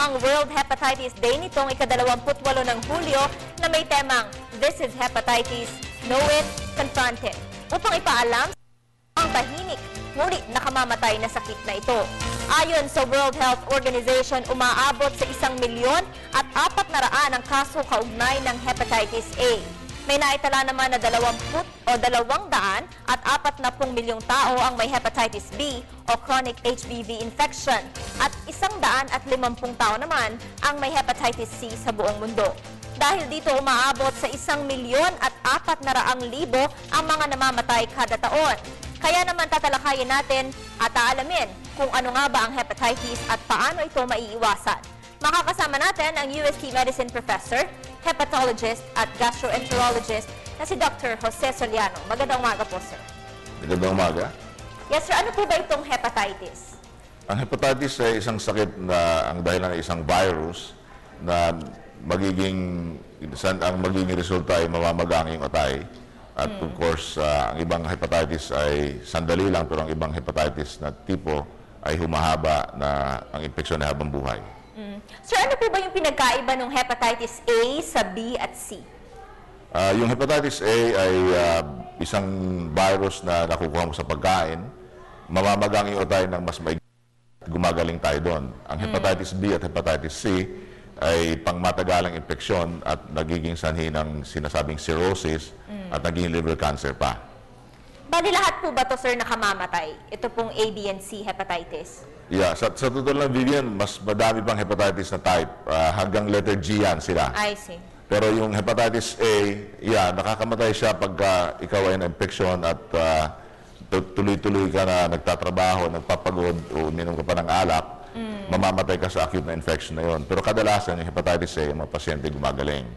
ang World Hepatitis Day nitong ika-28 ng Hulyo na may temang This is Hepatitis, Know It, Confront It, upang ipaalam ang tahimik ngunit nakamamatay na sakit na ito. Ayon sa World Health Organization, umaabot sa 1,000,000 at 400 ang kaso kaugnay ng Hepatitis A. May naitala naman na 200 at 40 milyong tao ang may Hepatitis B o chronic HBV infection at 150 tao naman ang may Hepatitis C sa buong mundo. Dahil dito umaabot sa 1,400,000 ang mga namamatay kada taon. Kaya naman tatalakayin natin at aalamin kung ano nga ba ang hepatitis at paano ito maiiwasan. Makakasama natin ang UST Medicine Professor, Hepatologist at Gastroenterologist na si Dr. Jose Soliano. Magandang umaga po, sir. Magandang umaga. Yes, sir. Ano po ba itong hepatitis? Ang hepatitis ay isang sakit na ang dahilan ay isang virus na ang magiging resulta ay mamamagang yung atay. At of course, ang ibang hepatitis ay sandali lang, pero ang ibang hepatitis na tipo ay humahaba na ang infeksyon ay habang buhay. Sir, ano po ba yung pinagkaiba ng hepatitis A sa B at C? Yung hepatitis A ay isang virus na nakukuha mo sa pagkain. Mamamagang yung atay ng mas maigit, gumagaling tayo doon. Ang hepatitis B at hepatitis C ay pangmatagalang infeksyon at nagiging sanhi ng sinasabing cirrhosis at nagiging liver cancer pa. Bali lahat po ba to, sir, nakamamatay? Ito pong A, B, and C hepatitis? Yeah, sa totoo lang, Vivian, mas madami pang hepatitis na type. Hanggang letter G yan sila. I see. Pero yung hepatitis A, nakakamatay siya pagka ikaw ay na-infeksyon at tuloy-tuloy ka na nagtatrabaho, nagpapagod o uminom ka pa ng alak, mamamatay ka sa acute na infection na yon. Pero kadalasan, yung hepatitis A, yung mga pasyente gumagaling.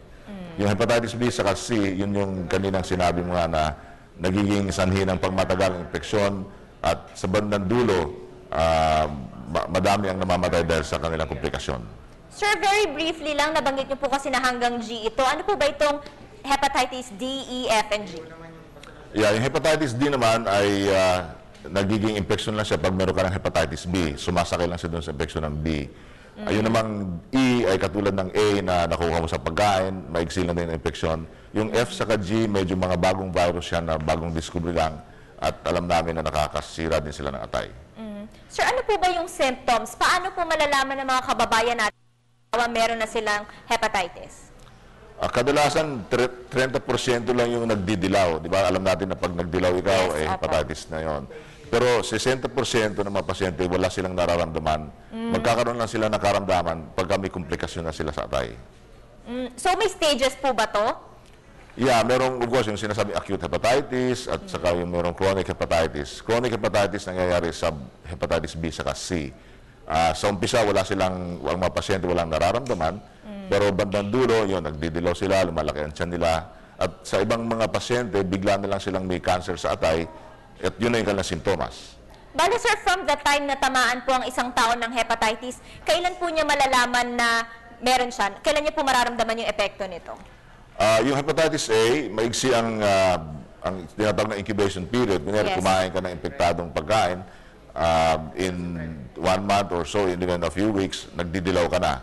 Yung hepatitis B sa C, yun yung kaninang sinabi mo nga na nagiging sanhi ng pangmatagalang infeksyon at sa bandang dulo, madami ang namamatay dahil sa kanilang komplikasyon. Sir, very briefly lang, nabanggit niyo po kasi na hanggang G ito. Ano po ba itong hepatitis D, E, F, and G? Yeah, yung hepatitis D naman ay nagiging infection lang siya pag meron ka ng hepatitis B. Sumasakay lang siya doon sa infection ng B. Ayun namang E ay katulad ng A na nakuha mo sa pagkain, maigsil na din ang infeksyon. Yung F saka G, medyo mga bagong virus yan na bagong discovery lang at alam namin na nakakasira din sila ng atay. Sir, ano po ba yung symptoms? Paano po malalaman ng mga kababayan natin na meron na silang hepatitis? Kadalasan, 30% lang yung nagdidilaw. Di ba? Alam natin na pag nagdilaw ikaw, Yes, hepatitis na yon. Pero 60% ng mga pasyente, wala silang nararamdaman. Magkakaroon lang sila ng karamdaman pagka may komplikasyon na sila sa atay. So may stages po ba to? Yeah, merong, of course, yung sinasabi acute hepatitis at saka yung merong chronic hepatitis. Chronic hepatitis nangyayari sa hepatitis B saka C. Sa umpisa, ang mga pasyente walang nararamdaman, pero bandang dulo, yun, nagdidilaw sila, lumalaki ang tiyan nila. At sa ibang mga pasyente, bigla na lang silang may cancer sa atay, at yun na yung kanilang sintomas. Bale, sir, from the time na tamaan po ang isang taon ng hepatitis, kailan po niya malalaman na meron siya? Kailan niya po mararamdaman yung epekto nito? Yung hepatitis A, maigsi ang tinatawag na incubation period. Kunyari, Yes. kumain ka ng infektadong pagkain, in 1 month or so, even a few weeks, nagdidilaw ka na.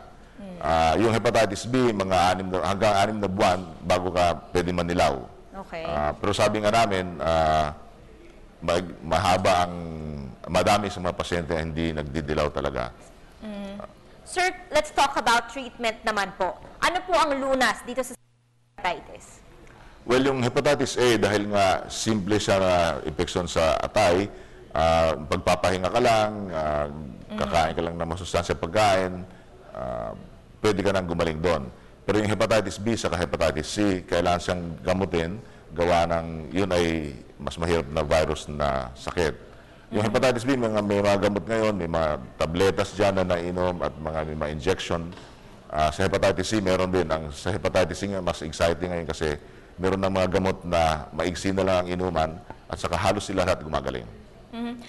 Yung hepatitis B, hanggang 6 na buwan bago ka pwede manilaw. Okay. Pero sabi nga namin, madami sa mga pasyente hindi nagdidilaw talaga. Sir, let's talk about treatment naman po. Ano po ang lunas dito sa hepatitis? Well, yung hepatitis A, dahil nga simple siya na infeksyon sa atay, pagpapahinga ka lang, kakain ka lang ng masustansya pagkain, pwede ka nang gumaling doon. Pero yung hepatitis B sa hepatitis C, kailangan siyang gamutin, gawa ng, yun ay mas mahirap na virus na sakit. Yung hepatitis B, may mga gamot ngayon, may mga tabletas dyan na nainom at may mga injection. Sa hepatitis C, meron din. Sa hepatitis C nga, mas exciting ngayon kasi meron ng mga gamot na maigsi na lang ang inuman at saka halos sila lahat gumagaling.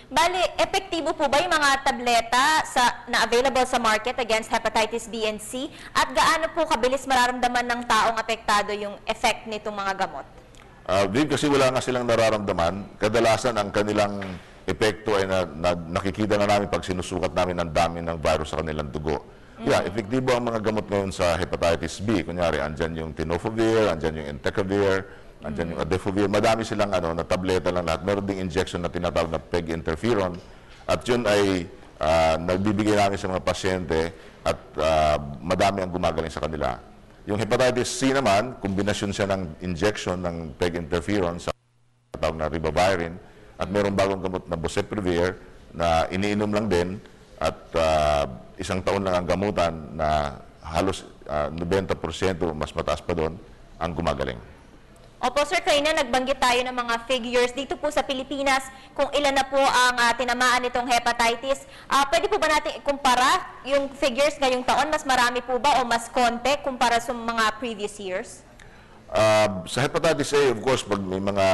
Bali, epektibo po ba yung mga tableta na available sa market against hepatitis B and C? At gaano po kabilis mararamdaman ng taong apektado yung effect nitong mga gamot? Kasi wala nga silang nararamdaman. Kadalasan ang kanilang epekto ay nakikita na namin pag sinusukat namin ang dami ng virus sa kanilang dugo. Yeah, epektibo ang mga gamot ngayon sa hepatitis B. Kunyari, andyan yung tenofovir, andyan yung entecavir, andyan yung adefovir. Madami silang na tableta lang lahat. Meron ding injection na tinatawag na PEG interferon. At yun ay nagbibigay namin sa mga pasyente at madami ang gumagaling sa kanila. Yung hepatitis C naman, kombinasyon siya ng injection ng PEG interferon sa tinatawag na ribavirin. At merong bagong gamot na boceprevir na iniinom lang din at isang taon lang ang gamutan na halos 90%, mas mataas pa doon, ang gumagaling. Opo, sir, kanina nagbanggit tayo ng mga figures dito po sa Pilipinas kung ilan na po ang tinamaan nitong hepatitis. Pwede po ba natin ikumpara yung figures ngayong taon? Mas marami po ba o mas konti kumpara sa mga previous years? Sa hepatitis A, of course, pag may mga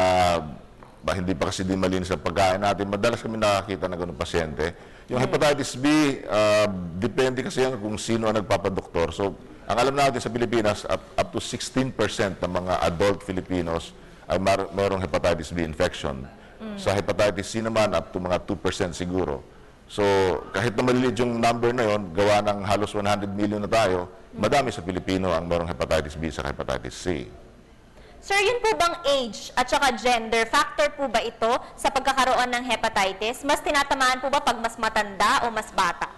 hindi pa kasi din malinis ang pagkain natin, madalas kami nakakita ng ganung pasyente. Yung hepatitis B, depende kasi yan kung sino ang nagpapadoktor. So, ang alam natin sa Pilipinas, up to 16% ng mga adult Filipinos ay mayroong hepatitis B infection. Sa hepatitis C naman, up to mga 2% siguro. So, kahit na maliliit yung number na yon, gawa ng halos 100 million na tayo, madami sa Pilipino ang mayroong hepatitis B sa hepatitis C. Sir, yun po bang age at saka gender, factor po ba ito sa pagkakaroon ng hepatitis? Mas tinatamaan po ba pag mas matanda o mas bata?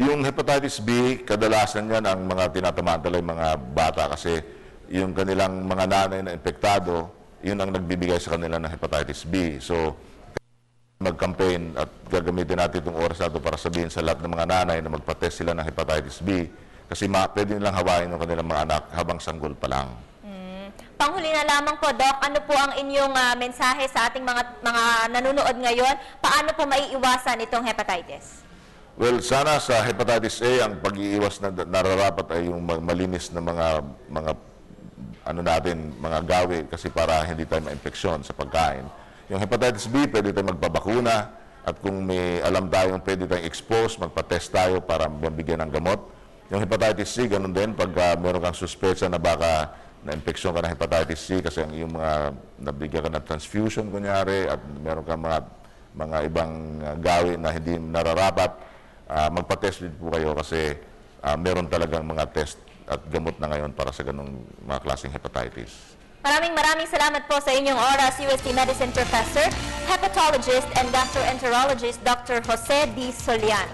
Yung hepatitis B, kadalasan yan ang mga tinatamaan talaga yung mga bata kasi yung kanilang mga nanay na infektado, yun ang nagbibigay sa kanila ng hepatitis B. So, mag-campaign at gagamitin natin itong oras na ito para sabihin sa lahat ng mga nanay na magpa-test sila ng hepatitis B kasi pwede nilang hawain ng kanilang mga anak habang sanggol pa lang. Panghuli na lamang po, Doc, ano po ang inyong mensahe sa ating mga nanonood ngayon? Paano po maiiwasan itong hepatitis? Well, sana sa hepatitis A, ang pag-iiwas na nararapat ay yung malinis na mga gawi kasi para hindi tayo ma-infeksyon sa pagkain. Yung hepatitis B, pwede tayo magpabakuna at kung may alam tayong pwede tayong expose, magpa-test tayo para mabigyan ng gamot. Yung hepatitis C, ganun din, pag meron kang suspecha na baka na-infeksyon ka ng hepatitis C kasi yung mga nabigyan ka ng transfusion kunyari at meron ka mga ibang gawi na hindi nararapat, magpa-test din po kayo kasi meron talagang mga test at gamot na ngayon para sa ganung mga klaseng hepatitis. Maraming salamat po sa inyong oras, UST Medicine Professor, Hepatologist and Gastroenterologist Dr. Jose D. Solian.